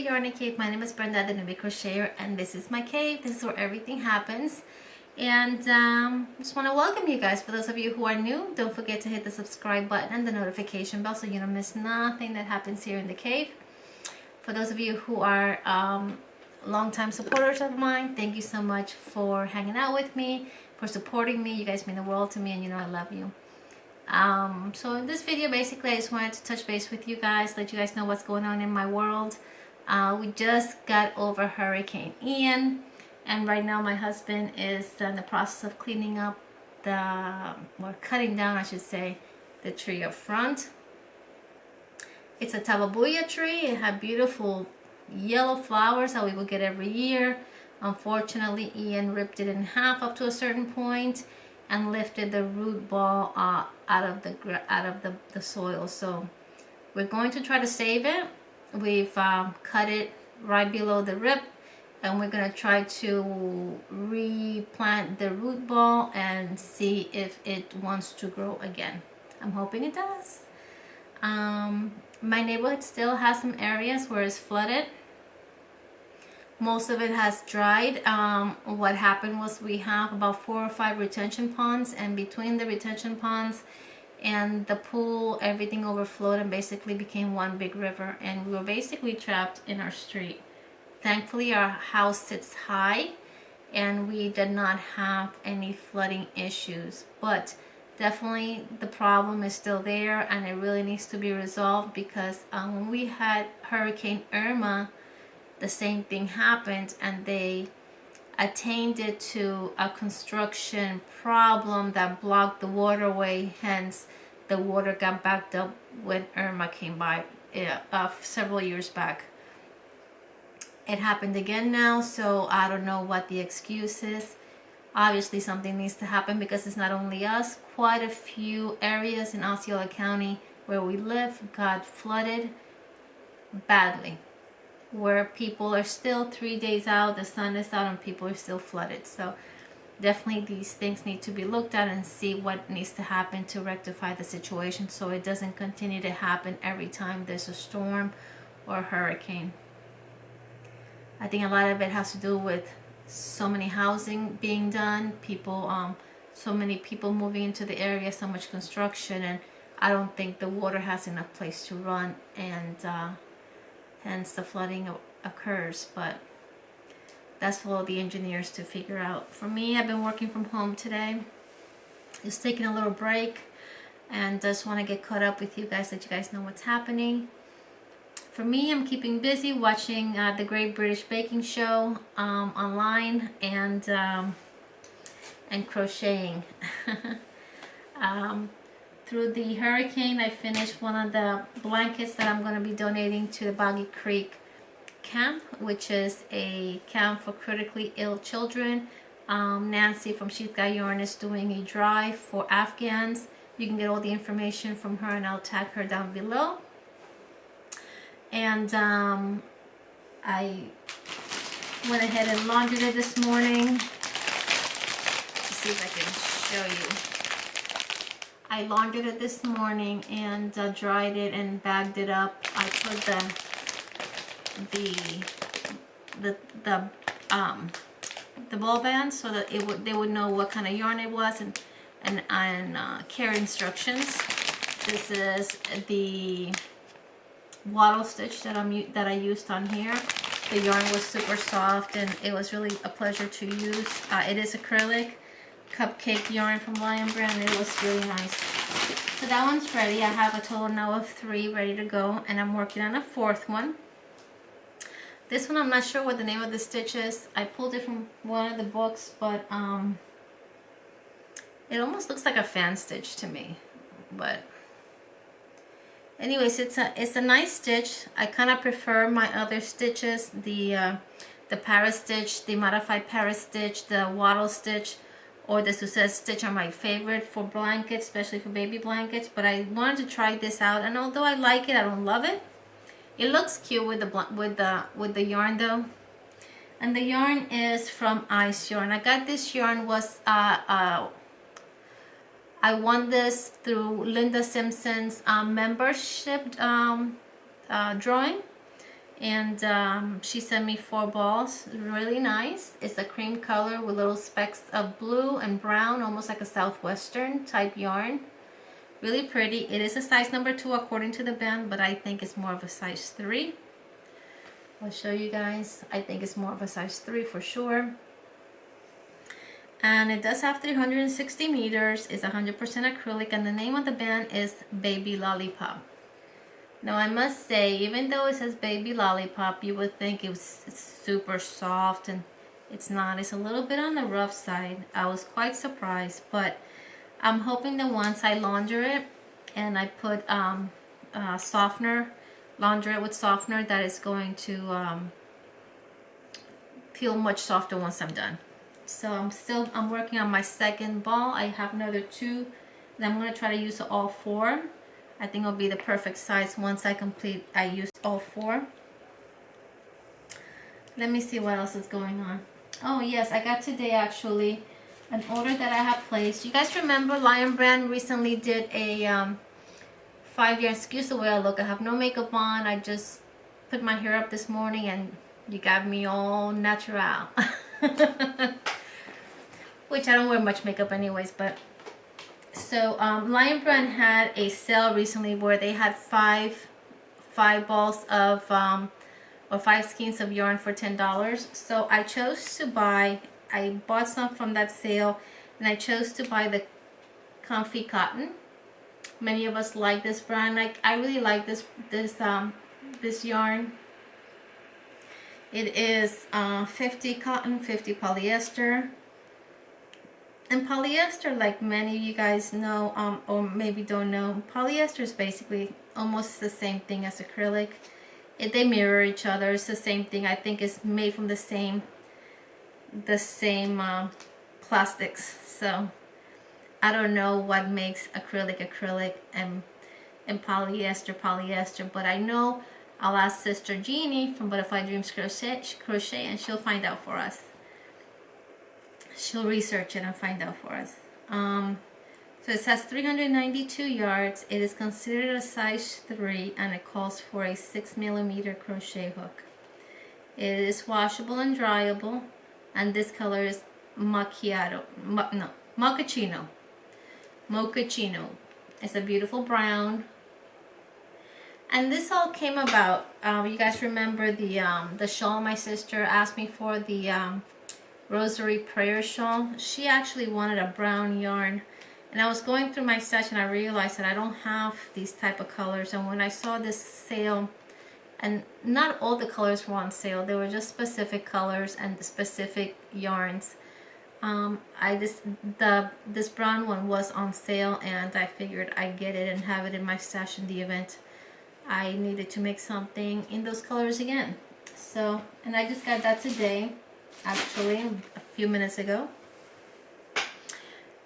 the Yarn Cave. My name is Brenda the Newbie Crocheter, and this is my cave. This is where everything happens. And just want to welcome you guys. For those of you who are new, don't forget to hit the subscribe button and the notification bell so you don't miss nothing that happens here in the cave. For those of you who are longtime supporters of mine, thank you so much for hanging out with me, for supporting me. You guys mean the world to me, and you know I love you. So in this video, basically, I just wanted to touch base with you guys, let you guys know what's going on in my world. We just got over Hurricane Ian, and right now my husband is in the process of cleaning up or cutting down, I should say, the tree up front. It's a tababuya tree. It had beautiful yellow flowers that we would get every year. Unfortunately, Ian ripped it in half up to a certain point and lifted the root ball out of the soil. So we're going to try to save it. We've cut it right below the rip, and we're going to try to replant the root ball and see if it wants to grow again. I'm hoping it does. My neighborhood still has some areas where it's flooded. Most of it has dried. What happened was we have about 4 or 5 retention ponds, and between the retention ponds and the pool, everything overflowed and basically became one big river, and we were basically trapped in our street. Thankfully, our house sits high and we did not have any flooding issues, but definitely the problem is still there, and it really needs to be resolved because when we had Hurricane Irma, the same thing happened, and they attained it to a construction problem that blocked the waterway. Hence, the water got backed up when Irma came by several years back. It happened again now, so I don't know what the excuse is. Obviously, something needs to happen because it's not only us. Quite a few areas in Osceola County where we live got flooded badly, where people are still 3 days out, the sun is out, and people are still flooded. So definitely these things need to be looked at and see what needs to happen to rectify the situation so it doesn't continue to happen every time there's a storm or a hurricane. I think a lot of it has to do with so many housing being done, so many people moving into the area, so much construction, and I don't think the water has enough place to run, and hence the flooding occurs. But that's for the engineers to figure out. For me, I've been working from home today, just taking a little break, and just want to get caught up with you guys, let you guys know what's happening. For me, I'm keeping busy watching the Great British Baking Show online, and crocheting. Through the hurricane, I finished one of the blankets that I'm going to be donating to the Boggy Creek camp, which is a camp for critically ill children. Nancy from She's Got Yarn is doing a drive for Afghans. You can get all the information from her, and I'll tag her down below. And I went ahead and laundered it this morning. Let's see if I can show you. I laundered it this morning and dried it and bagged it up. I put the ball band so that they would know what kind of yarn it was, and care instructions. This is the wattle stitch that I used on here. The yarn was super soft, and it was really a pleasure to use. It is acrylic cupcake yarn from Lion Brand, and it was really nice. So that one's ready. I have a total now of 3 ready to go, and I'm working on a 4th one. This one, I'm not sure what the name of the stitch is. I pulled it from one of the books, but it almost looks like a fan stitch to me. But anyways, it's a nice stitch. I kind of prefer my other stitches, the Paris stitch, the modified Paris stitch, the wattle stitch, or the Suzette stitch are my favorite for blankets, especially for baby blankets. But I wanted to try this out, and although I like it, I don't love it. It looks cute with the yarn though. And the yarn is from Ice Yarn. I got this yarn I won this through Linda Simpson's membership drawing, And she sent me 4 balls. Really nice. It's a cream color with little specks of blue and brown, almost like a southwestern type yarn. Really pretty. It is a size number 2 according to the band, but I think it's more of a size 3. I'll show you guys. I think it's more of a size 3 for sure. And it does have 360 meters. It's 100% acrylic, and the name of the band is Baby Lollipop. Now I must say, even though it says Baby Lollipop, you would think it's super soft, and it's not. It's a little bit on the rough side. I was quite surprised, but I'm hoping that once I launder it and I put softener, launder it with softener, that it's going to feel much softer once I'm done. So I'm working on my second ball. I have another 2, and I'm going to try to use all 4. I think it'll be the perfect size once I use all 4. Let me see what else is going on. Oh yes, I got today actually an order that I have placed. You guys remember Lion Brand recently did a 5-year, excuse the way I look. I have no makeup on. I just put my hair up this morning and you got me all natural. Which I don't wear much makeup anyways, but so Lion Brand had a sale recently where they had 5 balls of or 5 skeins of yarn for $10. So I chose to buy, I bought some from that sale, and I chose to buy the Comfy Cotton. Many of us like this brand. Like, I really like this yarn. It is 50 cotton, 50 polyester. And polyester, like many of you guys know, or maybe don't know, polyester is basically almost the same thing as acrylic. They mirror each other. It's the same thing. I think it's made from the same plastics. So I don't know what makes acrylic and polyester. But I know I'll ask Sister Jeannie from Butterfly Dreams Crochet, and she'll find out for us. She'll research it and find out for us. So it has 392 yards. It is considered a size 3, and it calls for a 6mm crochet hook. It is washable and dryable, and this color is mochaccino. It's a beautiful brown. And this all came about. You guys remember the shawl my sister asked me for, the Rosary Prayer shawl? She actually wanted a brown yarn, and I was going through my stash and I realized that I don't have these type of colors. And when I saw this sale, and not all the colors were on sale, they were just specific colors and specific yarns. This brown one was on sale, and I figured I'd get it and have it in my stash in the event I needed to make something in those colors again. So, and I just got that today, actually a few minutes ago.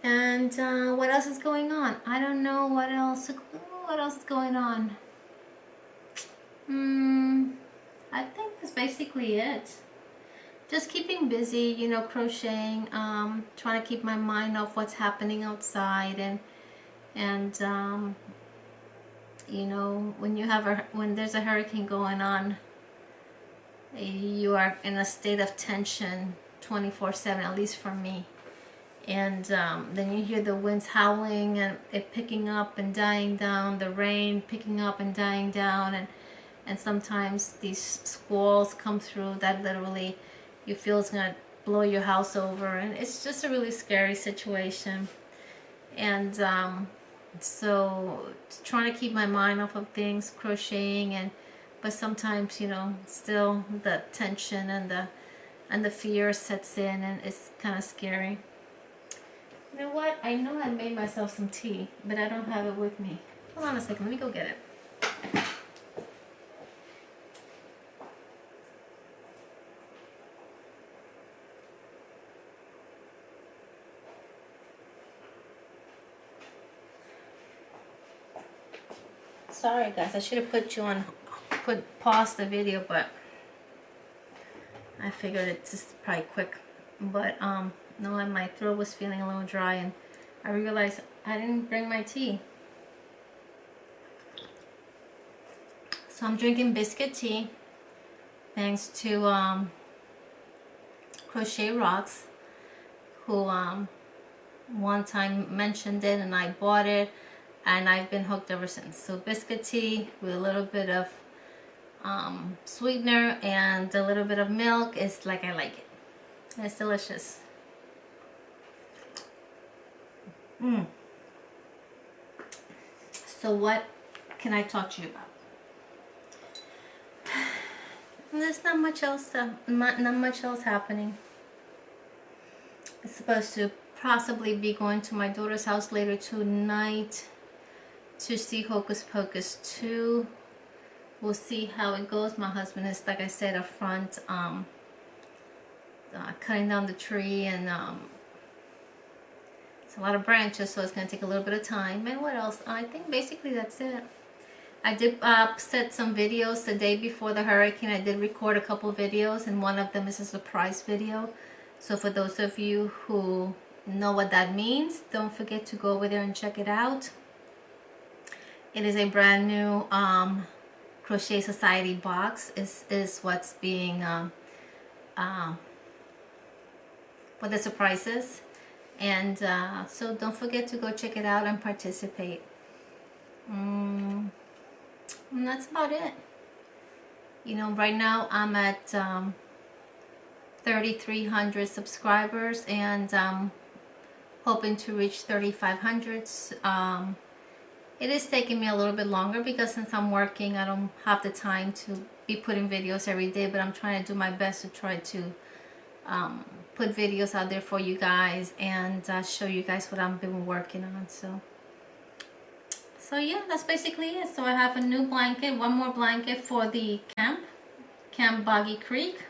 And what else is going on? I don't know what else is going on. I think that's basically it. Just keeping busy, you know, crocheting, trying to keep my mind off what's happening outside, and you know, when there's a hurricane going on, you are in a state of tension 24/7, at least for me. And then you hear the winds howling and it picking up and dying down, the rain picking up and dying down, and sometimes these squalls come through that literally you feel it's gonna blow your house over, and it's just a really scary situation. And so trying to keep my mind off of things, crocheting, but sometimes, you know, still the tension and the fear sets in, and it's kind of scary. You know what? I know I made myself some tea, but I don't have it with me. Hold on a second. Let me go get it. Sorry guys, I should have paused the video, but I figured it's just probably quick. But no, my throat was feeling a little dry, and I realized I didn't bring my tea. So I'm drinking biscuit tea. thanks to Crochet Rocks, who one time mentioned it and I bought it, and I've been hooked ever since. So biscuit tea with a little bit of sweetener and a little bit of milk is like I like it. It's delicious. So what can I talk to you about? There's not much else. Not much else happening. I'm supposed to possibly be going to my daughter's house later tonight to see Hocus Pocus 2. We'll see how it goes. My husband is, like I said, up front cutting down the tree, and it's a lot of branches, so it's going to take a little bit of time. And what else? I think basically that's it. I did set some videos the day before the hurricane. I did record a couple videos, and one of them is a surprise video. So for those of you who know what that means, don't forget to go over there and check it out. It is a brand new Crochet Society box. Is what's being what the surprise is. And so don't forget to go check it out and participate. And that's about it. You know, right now I'm at 3,300 subscribers, and hoping to reach 3,500. It is taking me a little bit longer because since I'm working, I don't have the time to be putting videos every day, but I'm trying to do my best to try to put videos out there for you guys and show you guys what I've been working on. So yeah, that's basically it. So I have a new blanket, one more blanket for the Camp Boggy Creek.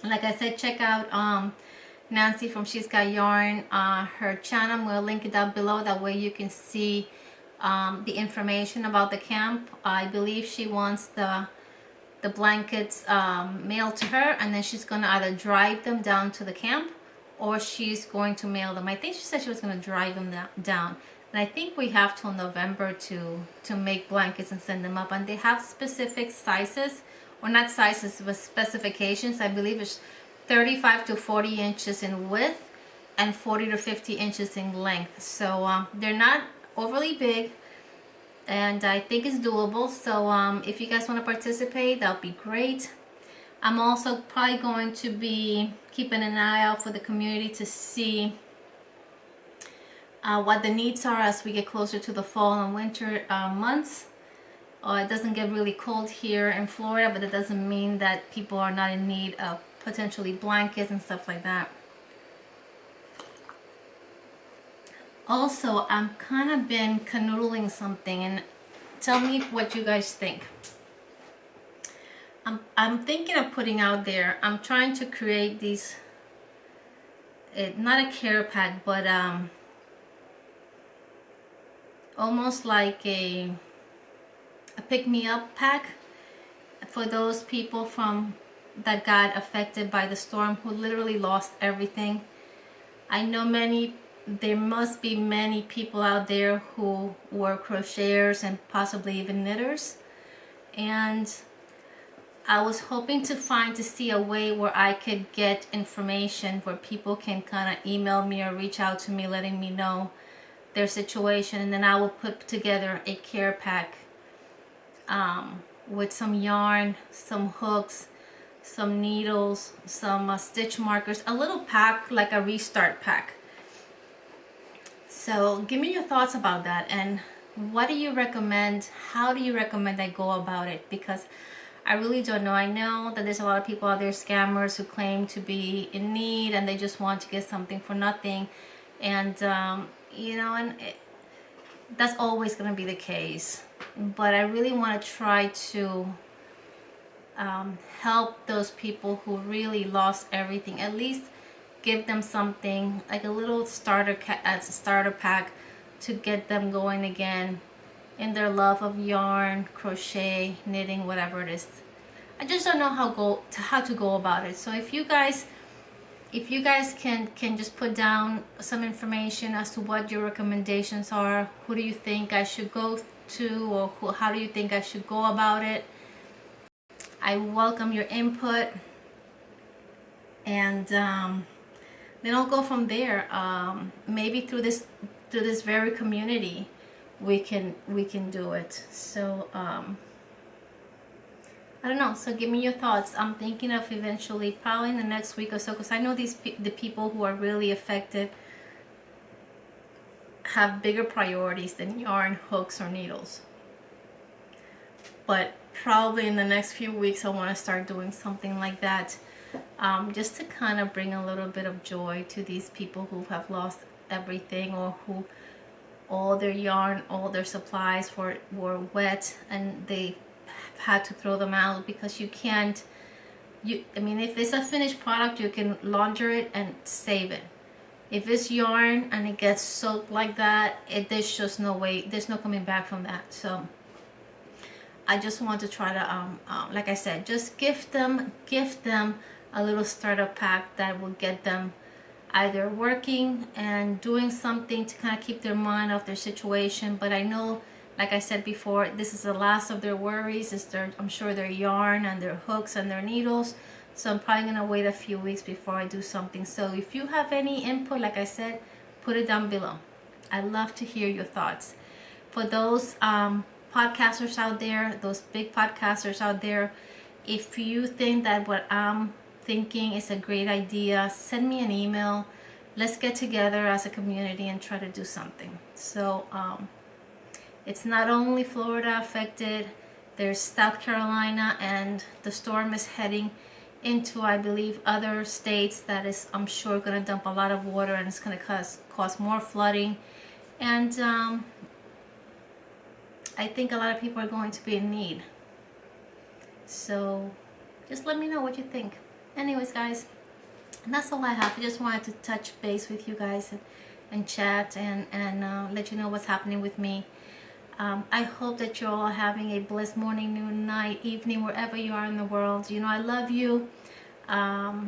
Like I said, check out Nancy from She's Got Yarn, her channel. I'm going to link it down below. That way you can see the information about the camp. I believe she wants the blankets mailed to her, and then she's going to either drive them down to the camp or she's going to mail them. I think she said she was going to drive them down. And I think we have till November to make blankets and send them up. And they have specific sizes, or not sizes, but specifications. I believe it's 35 to 40 inches in width and 40 to 50 inches in length. So they're not overly big, and I think it's doable. So if you guys want to participate, that'll be great. I'm also probably going to be keeping an eye out for the community to see what the needs are as we get closer to the fall and winter months. It doesn't get really cold here in Florida, but it doesn't mean that people are not in need of potentially blankets and stuff like that. Also, I'm kind of been canoodling something, and tell me what you guys think. I'm thinking of putting out there, I'm trying to create these, not a care pack, but almost like a pick-me-up pack for those people that got affected by the storm, who literally lost everything. I know there must be many people out there who were crocheters and possibly even knitters, and I was hoping to see a way where I could get information where people can kind of email me or reach out to me letting me know their situation, and then I will put together a care pack with some yarn, some hooks, some needles, some stitch markers, a little pack, like a restart pack. So give me your thoughts about that, and what do you recommend? How do you recommend I go about it? Because I really don't know. I know that there's a lot of people out there, scammers, who claim to be in need and they just want to get something for nothing, and you know, and that's always going to be the case. But I really want to try to help those people who really lost everything. At least give them something, like a little starter pack to get them going again in their love of yarn, crochet, knitting, whatever it is. I just don't know how to go about it. So if you guys can just put down some information as to what your recommendations are, who do you think I should go to, or how do you think I should go about it, I welcome your input, and then I'll go from there. Maybe through this very community, we can do it. So I don't know. So give me your thoughts. I'm thinking of eventually, probably in the next week or so, because I know the people who are really affected have bigger priorities than yarn, hooks, or needles. But probably in the next few weeks, I want to start doing something like that, just to kind of bring a little bit of joy to these people who have lost everything, or who all their yarn, all their supplies were wet, and they had to throw them out because you can't. I mean, if it's a finished product, you can launder it and save it. If it's yarn and it gets soaked like that, there's just no way. There's no coming back from that. So I just want to try to, like I said, just gift them a little startup pack that will get them either working and doing something to kind of keep their mind off their situation. But I know, like I said before, this is the last of their worries. I'm sure their yarn and their hooks and their needles. So I'm probably going to wait a few weeks before I do something. So if you have any input, like I said, put it down below. I'd love to hear your thoughts. For those podcasters out there, those big podcasters out there, if you think that what I'm thinking is a great idea, send me an email. Let's get together as a community and try to do something. So it's not only Florida affected, there's South Carolina, and the storm is heading into, I believe, other states that is, I'm sure, going to dump a lot of water, and it's going to cause more flooding. And I think a lot of people are going to be in need. So just let me know what you think. Anyways, guys, and that's all I have. I just wanted to touch base with you guys and chat and let you know what's happening with me. I hope that you're all having a blessed morning, noon, night, evening, wherever you are in the world. You know, I love you. I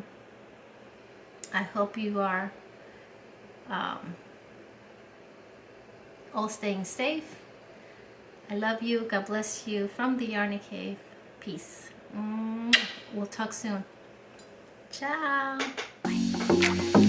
hope you are all staying safe. I love you. God bless you. From the Yarny Cave. Peace. We'll talk soon. Ciao. Bye.